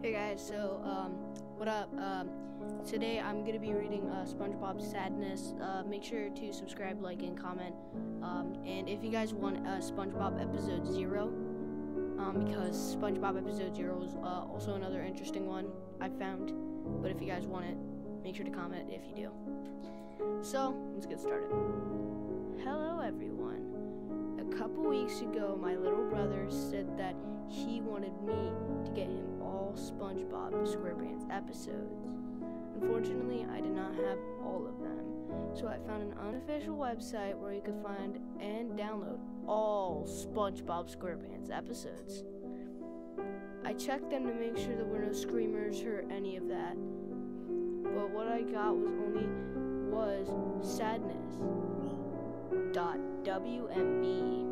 Hey guys, so what up? Today I'm gonna be reading SpongeBob's Sadness. Make sure to subscribe, like, and comment. And if you guys want SpongeBob episode 0, because SpongeBob episode 0 is also another interesting one I found. But if you guys want it, make sure to comment if you do. So let's get started. Hello everyone. A couple weeks ago, my little brother said that he wanted me to get him all SpongeBob SquarePants episodes. Unfortunately, I did not have all of them, so I found an unofficial website where you could find and download all SpongeBob SquarePants episodes. I checked them to make sure there were no screamers or any of that, but what I got was sadness.wmb.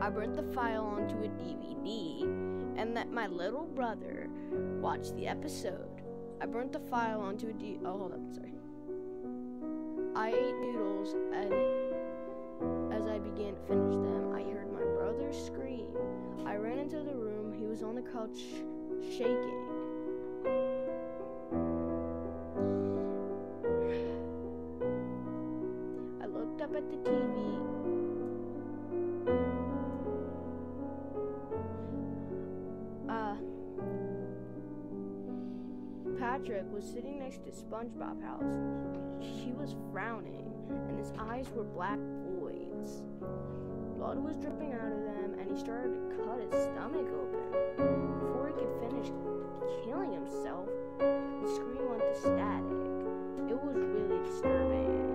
I burnt the file onto a DVD and let my little brother watch the episode. I burnt the file onto a I ate noodles, and as I began to finish them, I heard my brother scream. I ran into the room. He was on the couch shaking. I looked up at the TV. Patrick was sitting next to SpongeBob's house. He was frowning, and his eyes were black voids. Blood was dripping out of them, and he started to cut his stomach open. Before he could finish killing himself, the screen went to static. It was really disturbing.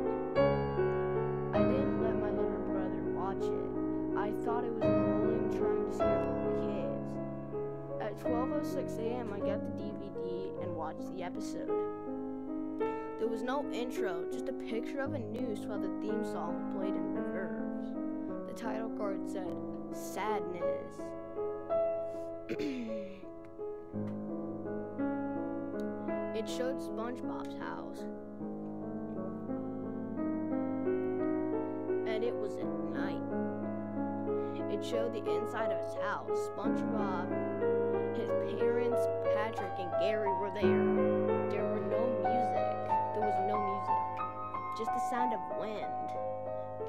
I didn't let my little brother watch it. I thought it was rolling, trying to scare kids. At 12:06 a.m., I got the DVD and watched the episode. There was no intro, just a picture of a noose while the theme song played in reverse. The title card said, Sadness. It showed SpongeBob's house. And it was at night. It showed the inside of his house. SpongeBob, his parents, Patrick, and Gary were there. There was no music, just the sound of wind.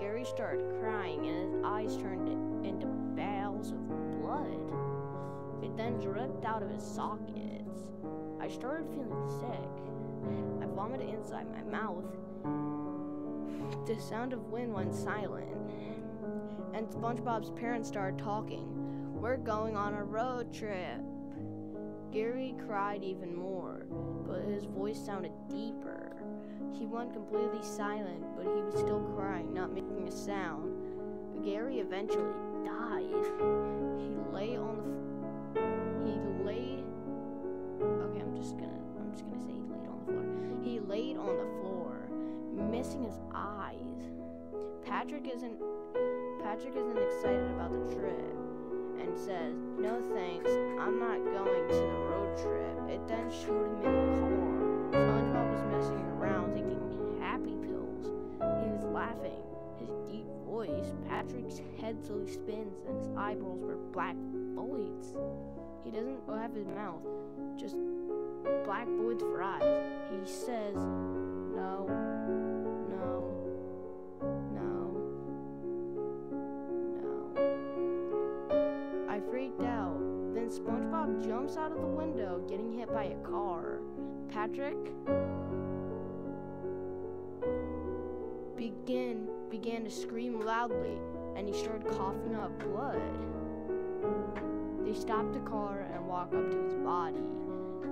Gary started crying, and his eyes turned into bowls of blood. It then dripped out of his sockets. I started feeling sick. I vomited inside my mouth. The sound of wind went silent, and SpongeBob's parents started talking. We're going on a road trip. Gary cried even more, but his voice sounded deeper. He went completely silent, but he was still crying, not making a sound. Gary eventually died. He laid on the floor, missing his eyes. Patrick isn't excited about the trip and says, "No thanks, I'm not going to the road trip." It then showed him in the car. SpongeBob was messing around, taking happy pills. He was laughing. His deep voice, Patrick's head slowly spins, and his eyeballs were black voids. He doesn't have his mouth, just black voids for eyes. He says, "No, no, no, no." I freaked out. Then SpongeBob jumps out of the window, getting hit by a car. Patrick began to scream loudly, and he started coughing up blood. They stopped the car and walked up to his body.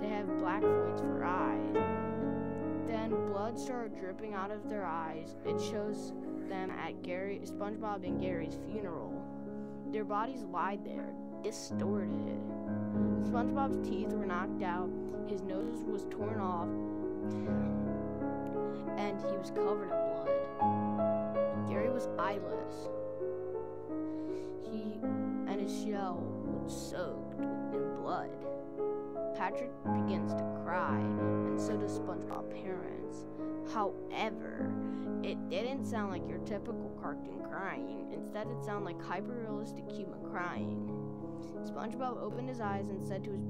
They have black voids for eyes. Then blood started dripping out of their eyes. It shows them at SpongeBob and Gary's funeral. Their bodies lied there, distorted. SpongeBob's teeth were knocked out, his nose was torn off, and he was covered in blood. Gary was eyeless. And his shell was soaked in blood. Patrick begins to cry, and so does SpongeBob's parents. However, it didn't sound like your typical cartoon crying. Instead, it sounded like hyper-realistic human crying. SpongeBob opened his eyes and said to his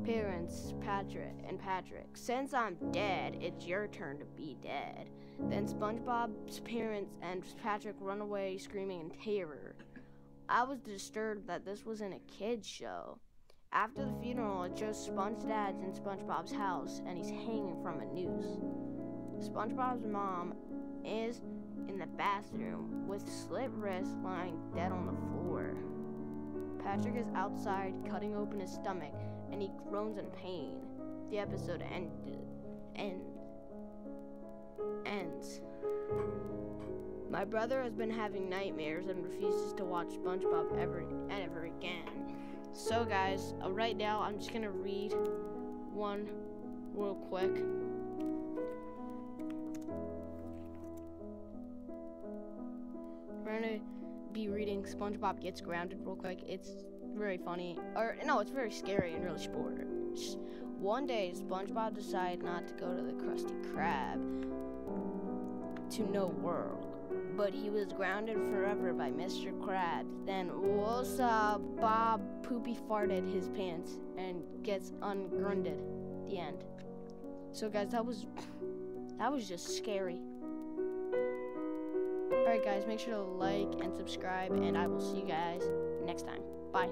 parents, Patrick, "Since I'm dead, it's your turn to be dead." Then SpongeBob's parents and Patrick run away screaming in terror. I was disturbed that this wasn't a kid's show. After the funeral, it shows Sponge Dad's in SpongeBob's house, and he's hanging from a noose. SpongeBob's mom is in the bathroom with slit wrists lying dead on the floor. Patrick is outside cutting open his stomach, and he groans in pain. The episode ends. My brother has been having nightmares and refuses to watch SpongeBob ever again. So guys, right now I'm just gonna read one real quick. We're gonna be reading SpongeBob Gets Grounded real quick. It's very funny. It's very scary and really sport. One day, SpongeBob decided not to go to the Krusty Krab to No World, but he was grounded forever by Mr. Krabs. Then Bob poopy farted his pants and gets ungrunded. The end. So guys, that was just scary. Alright guys, make sure to like and subscribe, and I will see you guys next time. Bye.